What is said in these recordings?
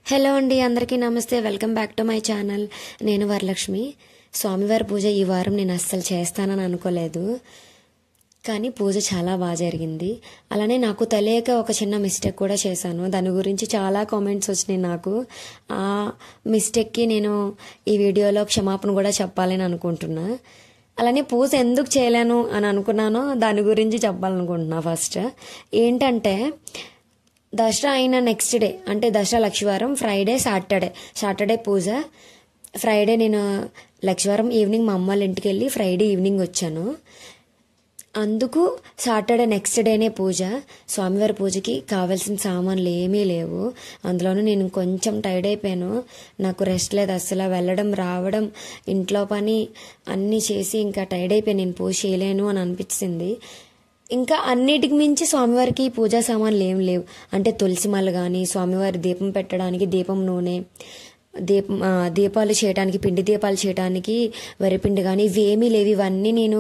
Hello అండి, అందరికీ నమస్తే. Welcome back to my channel. నేను వరలక్ష్మి. స్వామివారి పూజ ఈ వారం నేను అస్సలు చేస్తానని అనుకోలేదు, కానీ పూజ చాలా బాగా జరిగింది. అలానే నాకు తెలియక ఒక చిన్న మిస్టేక్ కూడా చేశాను. దాని గురించి చాలా కామెంట్స్ వచ్చినాయి నాకు. ఆ మిస్టేక్కి నేను ఈ వీడియోలో క్షమాపణ కూడా చెప్పాలని అనుకుంటున్నా. అలానే పూజ ఎందుకు చేయలేను అని అనుకున్నానో దాని గురించి చెప్పాలనుకుంటున్నా. ఫస్ట్ ఏంటంటే, దసరా అయిన నెక్స్ట్ డే అంటే దసరా లక్షవారం ఫ్రైడే సాటర్డే పూజ. ఫ్రైడే నేను లక్షవారం ఈవినింగ్ మా అమ్మ వాళ్ళ ఇంటికి వెళ్ళి ఫ్రైడే ఈవినింగ్ వచ్చాను. అందుకు సాటర్డే నెక్స్ట్ డేనే పూజ. స్వామివారి పూజకి కావాల్సిన సామాన్లు ఏమీ లేవు. అందులోనూ నేను కొంచెం టైర్డ్ అయిపోయాను. నాకు రెస్ట్ లేదు అసలు. వెళ్ళడం రావడం ఇంట్లో పని అన్నీ చేసి ఇంకా టైర్డ్ అయిపోయాను. నేను పూజ చేయలేను అని అనిపించింది. ఇంకా అన్నిటికి మించి స్వామివారికి పూజా సామాన్లు ఏం లేవు. అంటే తులసిమాల కానీ, స్వామివారి దీపం పెట్టడానికి దీపం నూనె, దీపాలు చేయడానికి పిండి దీపాలు చేయడానికి వరిపిండి కానీ ఇవేమీ లేవు. ఇవన్నీ నేను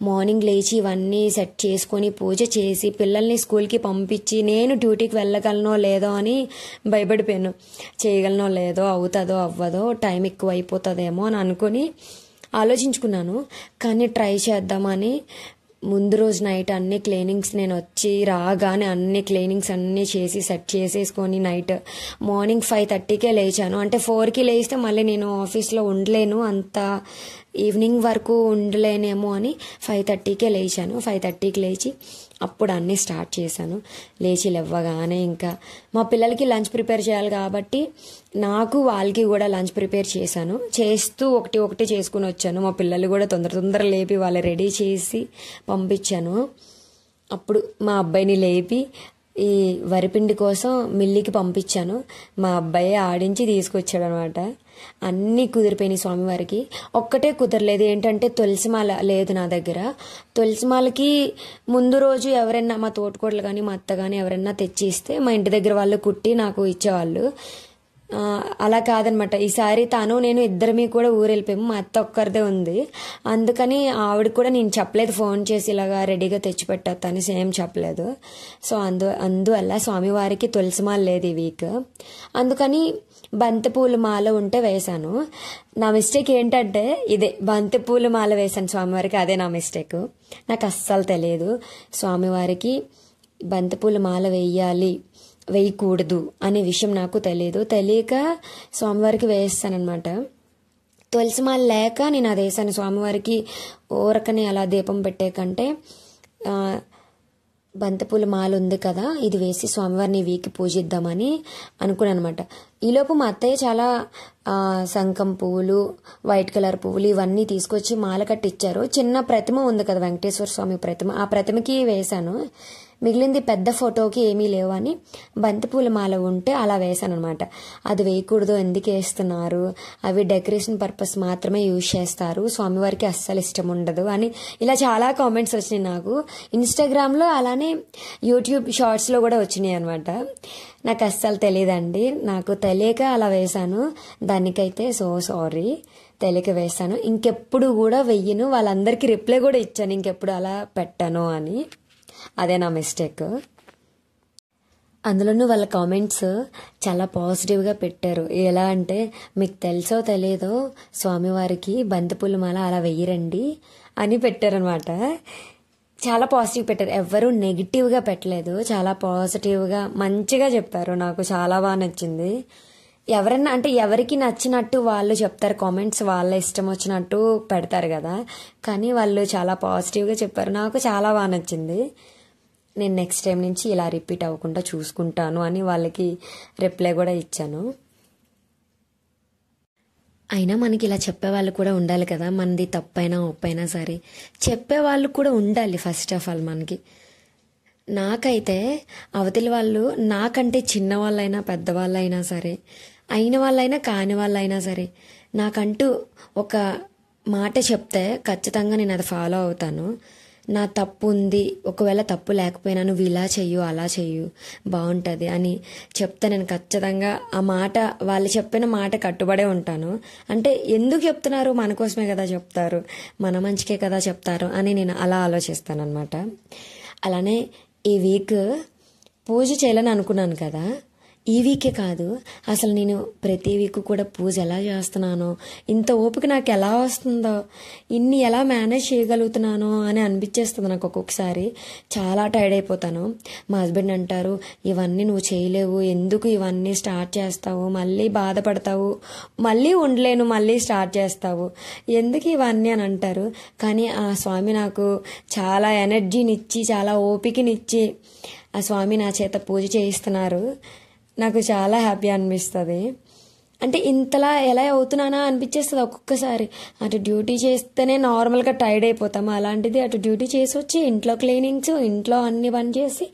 మార్నింగ్ లేచి ఇవన్నీ సెట్ చేసుకొని పూజ చేసి పిల్లల్ని స్కూల్కి పంపించి నేను డ్యూటీకి వెళ్ళగలనో లేదో అని భయపడిపోయాను. చేయగలనో లేదో, అవుతుందో అవ్వదో, టైం ఎక్కువ అయిపోతుందేమో అని అనుకుని ఆలోచించుకున్నాను. కానీ ట్రై చేద్దామని ముందు రోజు నైట్ అన్ని క్లీనింగ్స్ నేను వచ్చి రాగానే అన్ని క్లీనింగ్స్ అన్నీ చేసి సెట్ చేసేసుకొని నైట్ మార్నింగ్ 5:30కే లేచాను. అంటే 4కి లేస్తే మళ్ళీ నేను ఆఫీస్లో ఉండలేను, అంత ఈవినింగ్ వరకు ఉండలేనేమో అని 5:30కే లేచాను. 5:30కి లేచి అప్పుడు అన్నీ స్టార్ట్ చేశాను. లేచి లేవగానే ఇంకా మా పిల్లలకి లంచ్ ప్రిపేర్ చేయాలి కాబట్టి నాకు వాళ్ళకి కూడా లంచ్ ప్రిపేర్ చేశాను. చేస్తూ ఒకటి చేసుకుని వచ్చాను. మా పిల్లలు కూడా తొందర లేపి వాళ్ళు రెడీ చేసి పంపించాను. అప్పుడు మా అబ్బాయిని లేపి ఈ వరిపిండి కోసం మిల్లికి పంపించాను. మా అబ్బాయి ఆడించి తీసుకొచ్చాడు అనమాట. అన్నీ కుదిరిపోయినాయి స్వామివారికి. ఒక్కటే కుదరలేదు, ఏంటంటే తులసిమాల లేదు నా దగ్గర. తులసిమాలకి ముందు రోజు ఎవరైనా మా తోటకోడలు కానీ మా అత్త కానీ ఎవరైనా తెచ్చి ఇస్తే మా ఇంటి దగ్గర వాళ్ళు కుట్టి నాకు ఇచ్చేవాళ్ళు. అలా కాదనమాట. ఈసారి నేను ఇద్దరమీ కూడా ఊరు వెళ్ళిపోయాము. మా అత్త ఒక్కరిదే ఉంది. అందుకని ఆవిడ కూడా నేను చెప్పలేదు, ఫోన్ చేసి ఇలాగా రెడీగా తెచ్చిపెట్టా అని ఏం చెప్పలేదు. సో అందువల్ల స్వామివారికి తులసిమాల లేదు ఈ వీక్. అందుకని బంతిపూల మాల ఉంటే వేశాను. నా మిస్టేక్ ఏంటంటే ఇదే, బంతిపూల మాల వేశాను స్వామివారికి. అదే నా మిస్టేక్. నాకు అస్సలు తెలియదు స్వామివారికి బంతిపూల మాల వేయకూడదు అనే విషయం నాకు తెలియక స్వామివారికి వేస్తానమాట. తులసిమాల లేక నేను అది వేసాను. స్వామివారికి ఊరకని అలా దీపం పెట్టే కంటే బంతిపూల మాల ఉంది కదా, ఇది వేసి స్వామివారిని వీకి పూజిద్దామని అనుకున్నాను అనమాట. ఈలోపు మా అత్తయ్య చాలా శంఖం పువ్వులు, వైట్ కలర్ పువ్వులు ఇవన్నీ తీసుకొచ్చి మాల కట్టిచ్చారు. చిన్న ప్రతిమ ఉంది కదా, వెంకటేశ్వర స్వామి ప్రతిమ, ఆ ప్రతిమకి వేశాను. మిగిలింది పెద్ద ఫోటోకి ఏమీ లేవు అని బంతిపూల మాల ఉంటే అలా వేశాను అనమాట. అది వేయకూడదు, ఎందుకు వేస్తున్నారు, అవి డెకరేషన్ పర్పస్ మాత్రమే యూజ్ చేస్తారు, స్వామివారికి అస్సలు ఇష్టం ఉండదు అని ఇలా చాలా కామెంట్స్ వచ్చినాయి నాకు. ఇన్స్టాగ్రామ్లో అలానే యూట్యూబ్ షార్ట్స్లో కూడా వచ్చినాయి అనమాట. నాకు అస్సలు తెలియదండి. నాకు తెలియక అలా వేశాను. దానికైతే సారీ, తెలియక వేశాను. ఇంకెప్పుడు కూడా వెయ్యను. వాళ్ళందరికీ రిప్లై కూడా ఇచ్చాను ఇంకెప్పుడు అలా పెట్టాను అని. అదే నా మిస్టేక్. అందులోనూ వాళ్ళ కామెంట్స్ చాలా పాజిటివ్గా పెట్టారు. ఎలా అంటే, మీకు తెలుసో తెలియదో స్వామివారికి బంతిపూల మాల అలా వెయ్యరండి అని పెట్టారనమాట. చాలా పాజిటివ్ పెట్టారు. ఎవ్వరూ నెగిటివ్గా పెట్టలేదు. చాలా పాజిటివ్గా మంచిగా చెప్పారు. నాకు చాలా బాగా నచ్చింది. ఎవరన్నా అంటే ఎవరికి నచ్చినట్టు వాళ్ళు చెప్తారు కామెంట్స్, వాళ్ళ ఇష్టం వచ్చినట్టు పెడతారు కదా, కానీ వాళ్ళు చాలా పాజిటివ్గా చెప్పారు. నాకు చాలా బాగా నచ్చింది. నేను నెక్స్ట్ టైం నుంచి ఇలా రిపీట్ అవ్వకుండా చూసుకుంటాను అని వాళ్ళకి రిప్లై కూడా ఇచ్చాను. అయినా మనకి ఇలా చెప్పేవాళ్ళు కూడా ఉండాలి కదా, మనది తప్పైనా ఒప్పైనా సరే చెప్పేవాళ్ళు కూడా ఉండాలి ఫస్ట్ ఆఫ్ ఆల్ మనకి. నాకైతే అవతలి వాళ్ళు నాకంటే చిన్నవాళ్ళైనా పెద్దవాళ్ళైనా సరే, అయిన వాళ్ళైనా కాని వాళ్ళైనా సరే, నాకంటూ ఒక మాట చెప్తే ఖచ్చితంగా నేను అది ఫాలో అవుతాను. నా తప్పు ఉంది, ఒకవేళ తప్పు లేకపోయినా నువ్వు ఇలా చెయ్యు అలా చెయ్యు బాగుంటుంది అని చెప్తే నేను ఖచ్చితంగా ఆ మాట, వాళ్ళు చెప్పిన మాట కట్టుబడే ఉంటాను. అంటే ఎందుకు చెప్తున్నారు, మన కోసమే కదా చెప్తారు, మన మంచికే కదా చెప్తారు అని నేను అలా ఆలోచిస్తాను అనమాట. అలానే ఈ వీక్ పూజ చేయాలని అనుకున్నాను కదా, ఈ వీకే కాదు, అసలు నేను ప్రతి వీక్ కూడా పూజ ఎలా చేస్తున్నానో, ఇంత ఓపిక నాకు ఎలా వస్తుందో, ఇన్ని ఎలా మేనేజ్ చేయగలుగుతున్నానో అని అనిపించేస్తుంది నాకు. ఒక్కొక్కసారి చాలా టైర్డ్ అయిపోతాను. మా హస్బెండ్ అంటారు, ఇవన్నీ నువ్వు చేయలేవు, ఎందుకు ఇవన్నీ స్టార్ట్ చేస్తావు, మళ్ళీ బాధపడతావు, మళ్ళీ ఉండలేను, మళ్ళీ స్టార్ట్ చేస్తావు, ఎందుకు ఇవన్నీ అని అంటారు. కానీ ఆ స్వామి నాకు చాలా ఎనర్జీనిచ్చి, చాలా ఓపికనిచ్చి ఆ స్వామి నా చేత పూజ చేయిస్తున్నారు. నాకు చాలా హ్యాపీ అనిపిస్తుంది. అంటే ఇంతలా ఎలా అవుతున్నానా అనిపించేస్తుంది ఒక్కొక్కసారి. అటు డ్యూటీ చేస్తేనే నార్మల్గా టైర్డ్ అయిపోతాము, అలాంటిది అటు డ్యూటీ చేసి వచ్చి ఇంట్లో క్లీనింగ్స్, ఇంట్లో అన్ని పని చేసి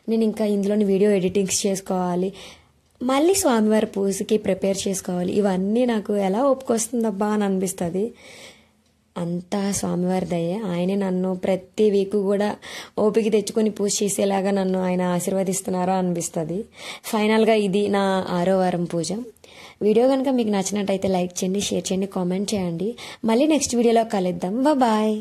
నేను ఇంకా ఇందులోని వీడియో ఎడిటింగ్స్ చేసుకోవాలి, మళ్ళీ స్వామివారి పూజకి ప్రిపేర్ చేసుకోవాలి. ఇవన్నీ నాకు ఎలా ఒప్పుకొస్తుందబ్బా అని అనిపిస్తుంది. అంతా స్వామివారి దయ. ఆయనే నన్ను ప్రతి వీక్ కూడా ఓపిక తెచ్చుకొని పూజ చేసేలాగా నన్ను ఆయన ఆశీర్వదిస్తున్నారో అనిపిస్తుంది. ఫైనల్గా ఇది నా 6వ వారం పూజ. వీడియో కనుక మీకు నచ్చినట్టయితే లైక్ చేయండి, షేర్ చేయండి, కామెంట్ చేయండి. మళ్ళీ నెక్స్ట్ వీడియోలో కలుద్దాం. బాయ్.